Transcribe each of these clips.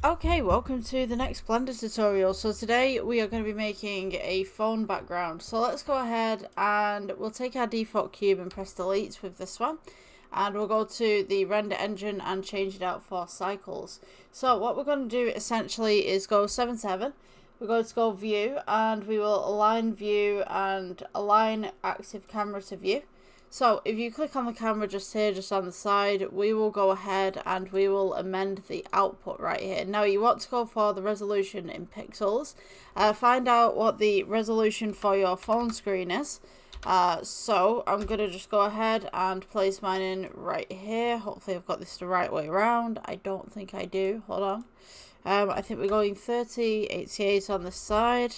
Okay, welcome to the next Blender tutorial. So today we are going to be making a phone background. So let's go ahead and we'll take our default cube and press delete with this one. And we'll go to the render engine and change it out for cycles. So what we're going to do essentially is go 7.7. We're going to go view and we will align view and align active camera to view. So if you click on the camera just here, just on the side, we will go ahead and we will amend the output right here. Now you want to go for the resolution in pixels. Find out what the resolution for your phone screen is. So I'm going to just go ahead and place mine in right here. Hopefully I've got this the right way around. I don't think I do. Hold on. I think we're going 3088 on this side.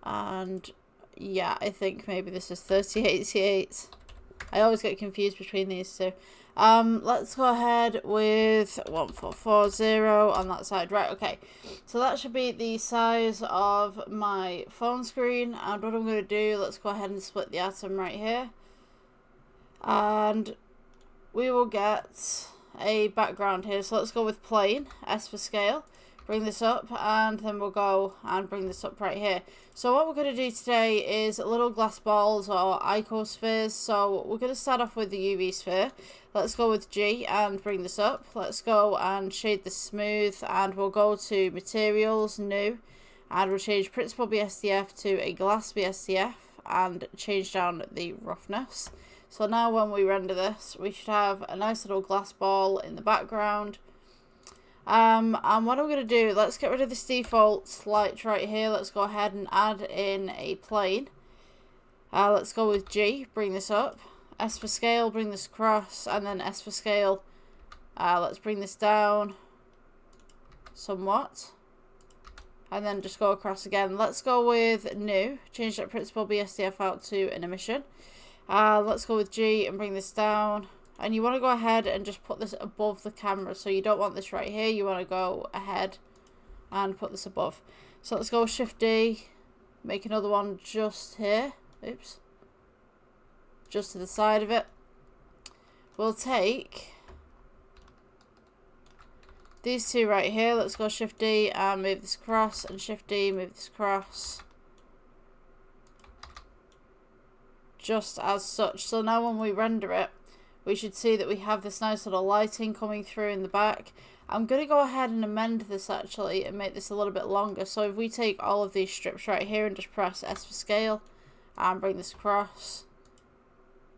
And yeah, I think maybe this is 3088. I always get confused between these two. Let's go ahead with 1440 on that side. Right, okay. So that should be the size of my phone screen. And what I'm going to do, let's go ahead and split the atom right here. And we will get a background here. So let's go with plain, S for scale. Bring this up and then we'll go and bring this up right here. So what we're going to do today is little glass balls or icospheres. So we're going to start off with the UV sphere. Let's go with G and bring this up. Let's go and shade this smooth and we'll go to materials, new, and we'll change principal BSDF to a glass BSDF and change down the roughness. So now when we render this, we should have a nice little glass ball in the background. And what I'm going to do, let's get rid of this default light right here. Let's go ahead and add in a plane. Let's go with G, bring this up. S for scale, bring this across. And then S for scale, let's bring this down somewhat. And then just go across again. Let's go with new, change that principal BSDF out to an emission. Let's go with G and bring this down. And you want to go ahead and just put this above the camera. So you don't want this right here. You want to go ahead and put this above. So let's go Shift D. Make another one just here. Oops. Just to the side of it. We'll take these two right here. Let's go Shift D and move this across. And Shift D, move this across. Just as such. So now when we render it, we should see that we have this nice little lighting coming through in the back. I'm going to go ahead and amend this actually and make this a little bit longer. So if we take all of these strips right here and just press S for scale and bring this across,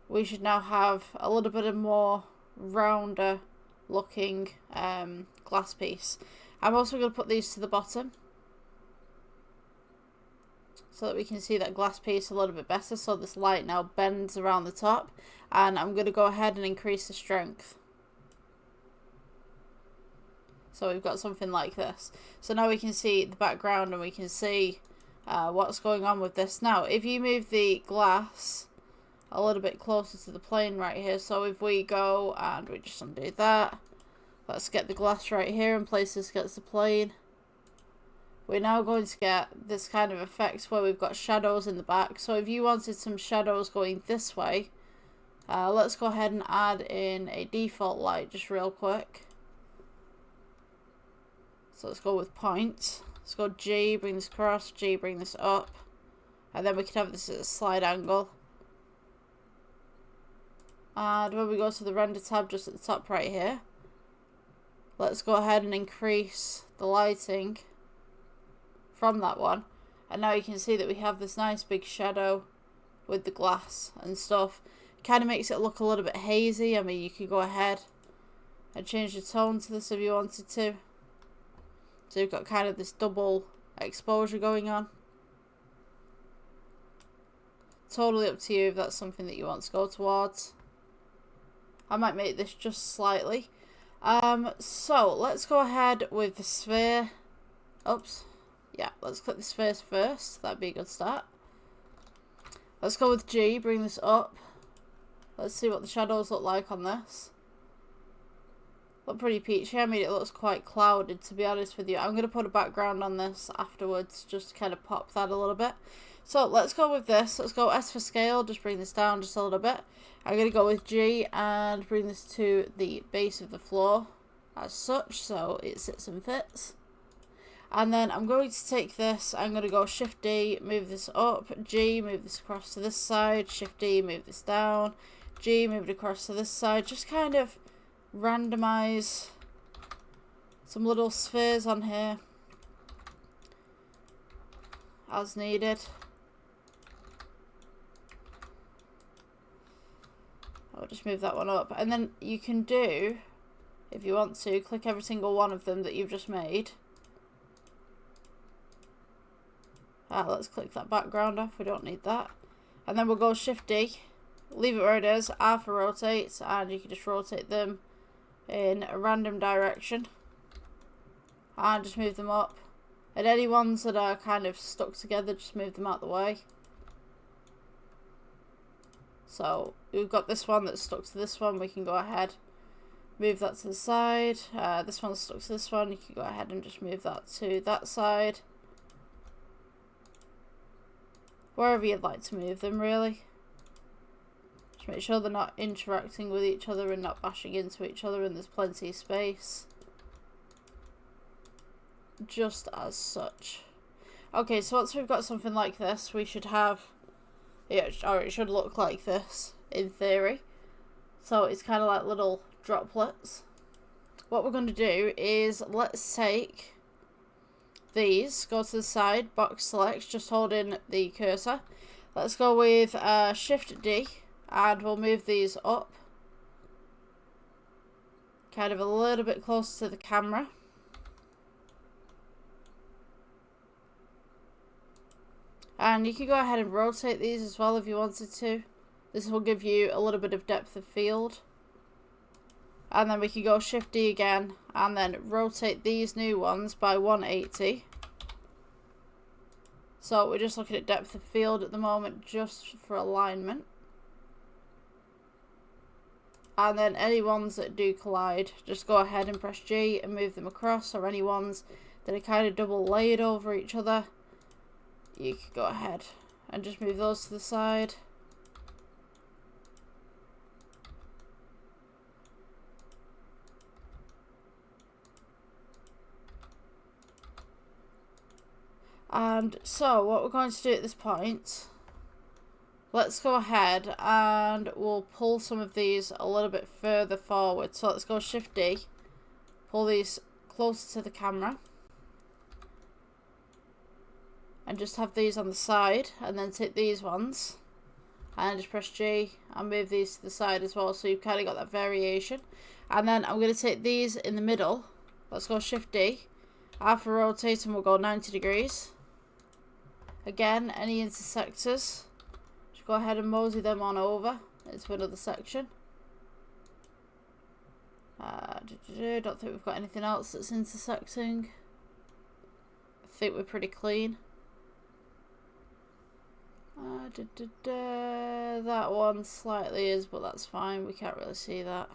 we should now have a little bit of more rounder looking glass piece. I'm also going to put these to the bottom so that we can see that glass piece a little bit better. So this light now bends around the top. And I'm going to go ahead and increase the strength. So we've got something like this. So now we can see the background and we can see what's going on with this. Now, if you move the glass a little bit closer to the plane right here. So if we go and we just undo that. Let's get the glass right here and place this against the plane. We're now going to get this kind of effect where we've got shadows in the back. So if you wanted some shadows going this way, let's go ahead and add in a default light just real quick. So let's go with point. Let's go G, bring this across, G, bring this up. And then we can have this at a slide angle. And when we go to the render tab just at the top right here, let's go ahead and increase the lighting from that one. And now you can see that we have this nice big shadow with the glass and stuff. Kind of makes it look a little bit hazy. I mean, you could go ahead and change the tone to this if you wanted to. So you've got kind of this double exposure going on. Totally up to you if that's something that you want to go towards. I might make this just slightly. So let's go ahead with the sphere. Oops. Yeah, let's click the sphere first. That'd be a good start. Let's go with G, bring this up. Let's see what the shadows look like on this. Look pretty peachy. I mean, it looks quite clouded, to be honest with you. I'm going to put a background on this afterwards, just to kind of pop that a little bit. So let's go with this. Let's go S for scale, just bring this down just a little bit. I'm going to go with G and bring this to the base of the floor. as such, so it sits and fits. And then I'm going to take this, I'm going to go Shift D, move this up, G, move this across to this side, Shift D, move this down, G, move it across to this side. Just kind of randomize some little spheres on here as needed. I'll just move that one up. And then you can do, if you want to, click every single one of them that you've just made. Let's click that background off, we don't need that. And then we'll go Shift D, leave it where it is, R for rotate, and you can just rotate them in a random direction. And just move them up. And any ones that are kind of stuck together, just move them out the way. So we've got this one that's stuck to this one, we can go ahead, move that to the side. This one's stuck to this one, you can go ahead and just move that to that side. Wherever you'd like to move them, really. Just make sure they're not interacting with each other and not bashing into each other, and there's plenty of space. Just as such. Okay, so once we've got something like this, we should have, or it should look like this, in theory. So it's kind of like little droplets. What we're going to do is, let's take these, go to the side, box select, just hold in the cursor. Let's go with Shift D, and we'll move these up. Kind of a little bit closer to the camera. And you can go ahead and rotate these as well if you wanted to. This will give you a little bit of depth of field. And then we can go Shift D again, and then rotate these new ones by 180. So we're just looking at depth of field at the moment, just for alignment. And then any ones that do collide, just go ahead and press G and move them across, or any ones that are kind of double layered over each other, you can go ahead and just move those to the side. And so what we're going to do at this point, let's go ahead and we'll pull some of these a little bit further forward. So let's go Shift D, pull these closer to the camera, and just have these on the side, and then take these ones and just press G and move these to the side as well, so you've kind of got that variation. And then I'm going to take these in the middle. Let's go Shift D, R for rotate, and we'll go 90 degrees. Again, any intersectors, just go ahead and mosey them on over into another section. Don't think we've got anything else that's intersecting. I think we're pretty clean. That one slightly is, but that's fine. We can't really see that.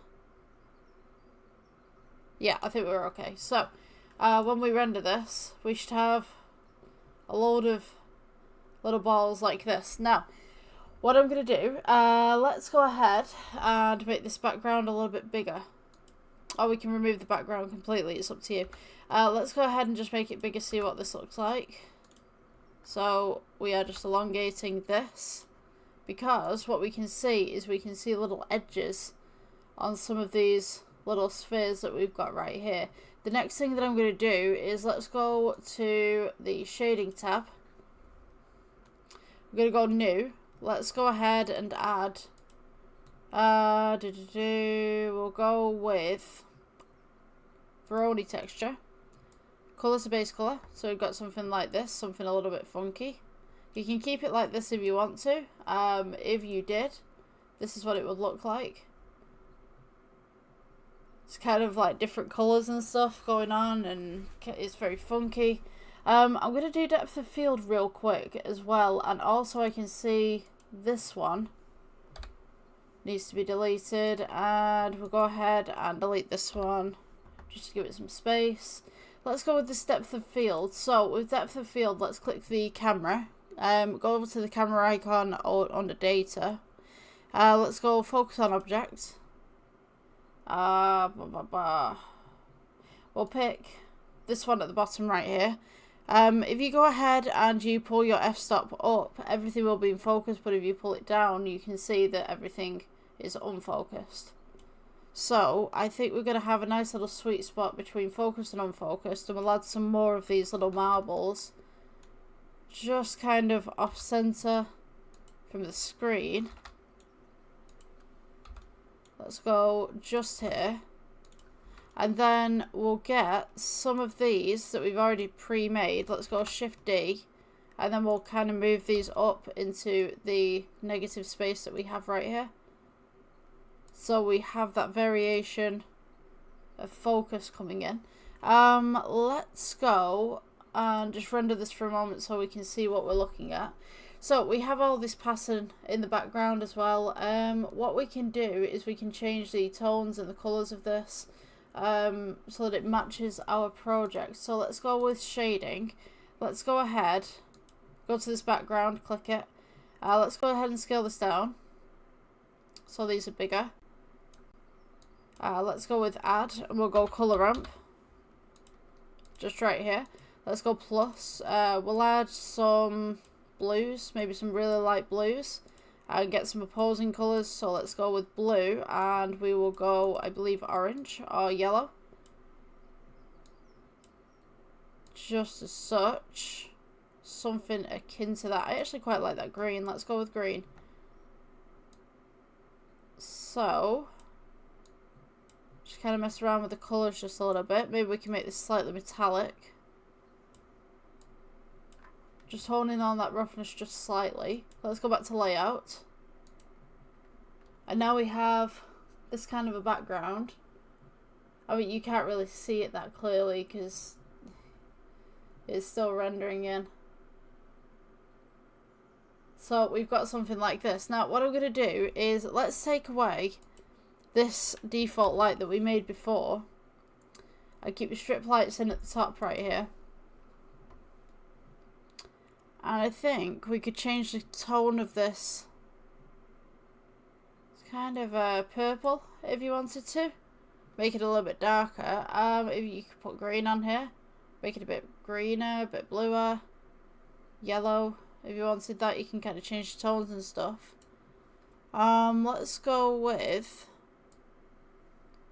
Yeah, I think we're okay. So, when we render this, we should have a load of little balls like this. Now, what I'm going to do, let's go ahead and make this background a little bit bigger. Or we can remove the background completely, it's up to you. Let's go ahead and just make it bigger, see what this looks like. So we are just elongating this, because what we can see is we can see little edges on some of these little spheres that we've got right here. The next thing that I'm going to do is, let's go to the shading tab. I'm going to go new. Let's go ahead and add, we'll go with Veroni texture. Colour to base colour, so we've got something like this, something a little bit funky. You can keep it like this if you want to. If you did, this is what it would look like. It's kind of like different colours and stuff going on, and it's very funky. I'm going to do depth of field real quick as well, and also I can see this one needs to be deleted, and we'll go ahead and delete this one just to give it some space. Let's go with this depth of field. So with depth of field, let's click the camera, go over to the camera icon under data. Let's go focus on object. we'll pick this one at the bottom right here. If you go ahead and you pull your f-stop up, everything will be in focus, but if you pull it down, you can see that everything is unfocused. So I think we're going to have a nice little sweet spot between focused and unfocused, and we'll add some more of these little marbles just kind of off center from the screen. Let's go just here, and then we'll get some of these that we've already pre-made. Let's go Shift D, and then we'll kind of move these up into the negative space that we have right here. So we have that variation of focus coming in. Let's go and just render this for a moment so we can see what we're looking at. So we have all this pattern in the background as well. What we can do is we can change the tones and the colours of this so that it matches our project. So let's go with shading. Let's go ahead, go to this background, click it. Let's go ahead and scale this down so these are bigger. Let's go with add, and we'll go colour ramp just right here. Let's go plus. We'll add some blues, maybe some really light blues, and get some opposing colours. So let's go with blue, and we will go, I believe, orange or yellow, just as such, something akin to that. I actually quite like that green. Let's go with green. So just kind of mess around with the colours just a little bit. Maybe we can make this slightly metallic. Just honing on that roughness just slightly. Let's go back to layout. And now we have this kind of a background. I mean, you can't really see it that clearly because it's still rendering in. So we've got something like this. Now what I'm going to do is let's take away this default light that we made before. I keep the strip lights in at the top right here. And I think we could change the tone of this. It's kind of purple if you wanted to. Make it a little bit darker. If you could put green on here. Make it a bit greener, a bit bluer. Yellow. If you wanted that, you can kind of change the tones and stuff. Let's go with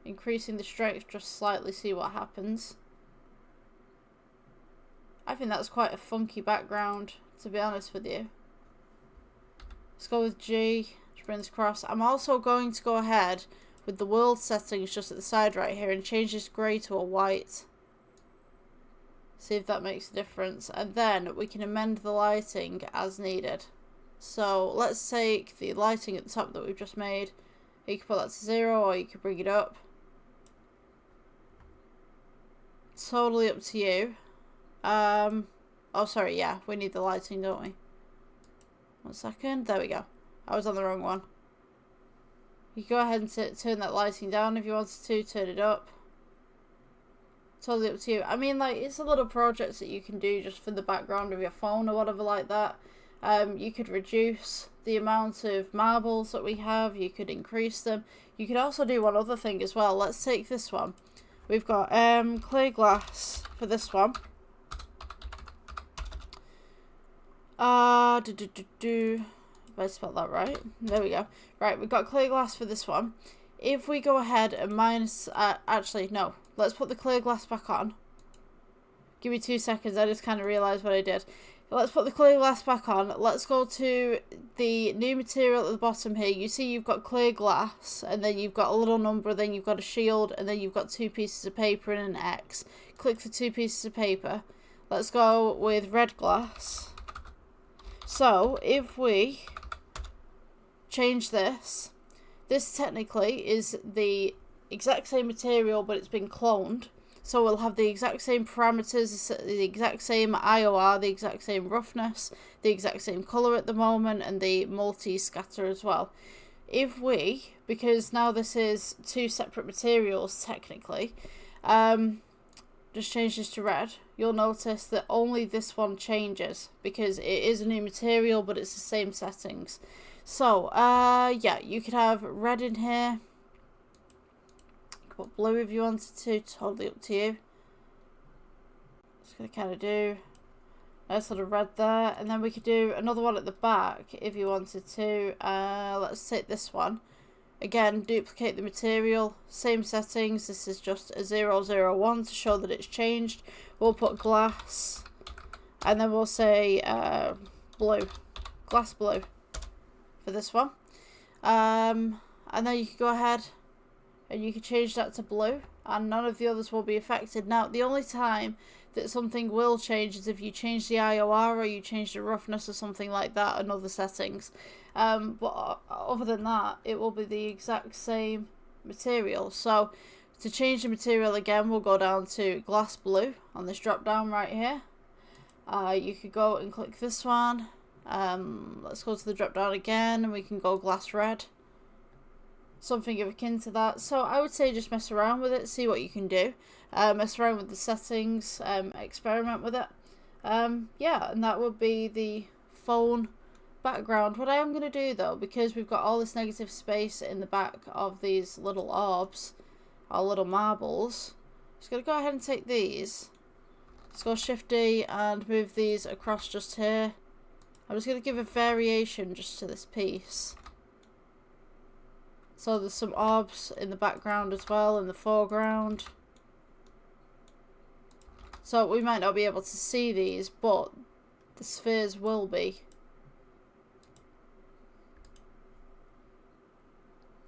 increasing the strength just slightly, see what happens. I think that's quite a funky background, to be honest with you. Let's go with G to bring this across. I'm also going to go ahead with the world settings just at the side right here and change this grey to a white. See if that makes a difference. And then we can amend the lighting as needed. So let's take the lighting at the top that we've just made. You can put that to 0 or you can bring it up. Totally up to you. Oh sorry, yeah, we need the lighting, don't we? 1 second, there we go. I was on the wrong one. You can go ahead and turn that lighting down if you wanted to, turn it up. Totally up to you. I mean, like, it's a little projects that you can do just for the background of your phone or whatever like that. You could reduce the amount of marbles that we have, you could increase them. You could also do one other thing as well. Let's take this one. We've got clear glass for this one. If I spelled that right. There we go. Right, we've got clear glass for this one. If we go ahead and minus... actually, no. Let's put the clear glass back on. Give me 2 seconds. I just kind of realised what I did. Let's put the clear glass back on. Let's go to the new material at the bottom here. You see you've got clear glass, and then you've got a little number, then you've got a shield, and then you've got 2 pieces of paper and an X. Click the 2 pieces of paper. Let's go with red glass. So, if we change this, this technically is the exact same material, but it's been cloned. So we'll have the exact same parameters, the exact same IOR, the exact same roughness, the exact same colour at the moment, and the multi-scatter as well. If we, because now this is 2 separate materials technically, just change this to red, you'll notice that only this one changes, because it is a new material, but it's the same settings. So, yeah, you could have red in here. Put blue if you wanted to, totally up to you. Just going to kind of do nice little red there, and then we could do another one at the back if you wanted to. Let's take this one. Again, duplicate the material, same settings. This is just a 001 to show that it's changed. We'll put glass, and then we'll say blue, glass blue for this one. And then you can go ahead and you can change that to blue, and none of the others will be affected. Now, the only time that something will change is if you change the IOR or you change the roughness or something like that and other settings. But other than that, it will be the exact same material. So to change the material again, we'll go down to glass blue on this drop down right here. You could go and click this one. Let's go to the drop down again, and we can go glass red. Something akin to that. So I would say just mess around with it, see what you can do. Mess around with the settings, experiment with it. Yeah, and that would be the phone background. What I am going to do though, because we've got all this negative space in the back of these little orbs, our little marbles, just going to go ahead and take these. Let's go Shift D and move these across just here. I'm just going to give a variation just to this piece. So there's some orbs in the background as well, in the foreground. So we might not be able to see these, but the spheres will be.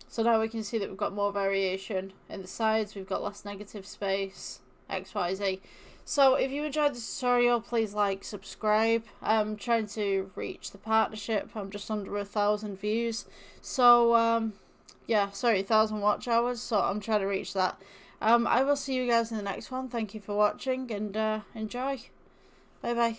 So now we can see that we've got more variation. In the sides, we've got less negative space, X, Y, Z. So if you enjoyed this tutorial, please like, subscribe. I'm trying to reach the partnership. I'm just under 1,000 views. So, yeah, sorry, 1,000 watch hours. So I'm trying to reach that. I will see you guys in the next one. Thank you for watching, and enjoy. Bye bye.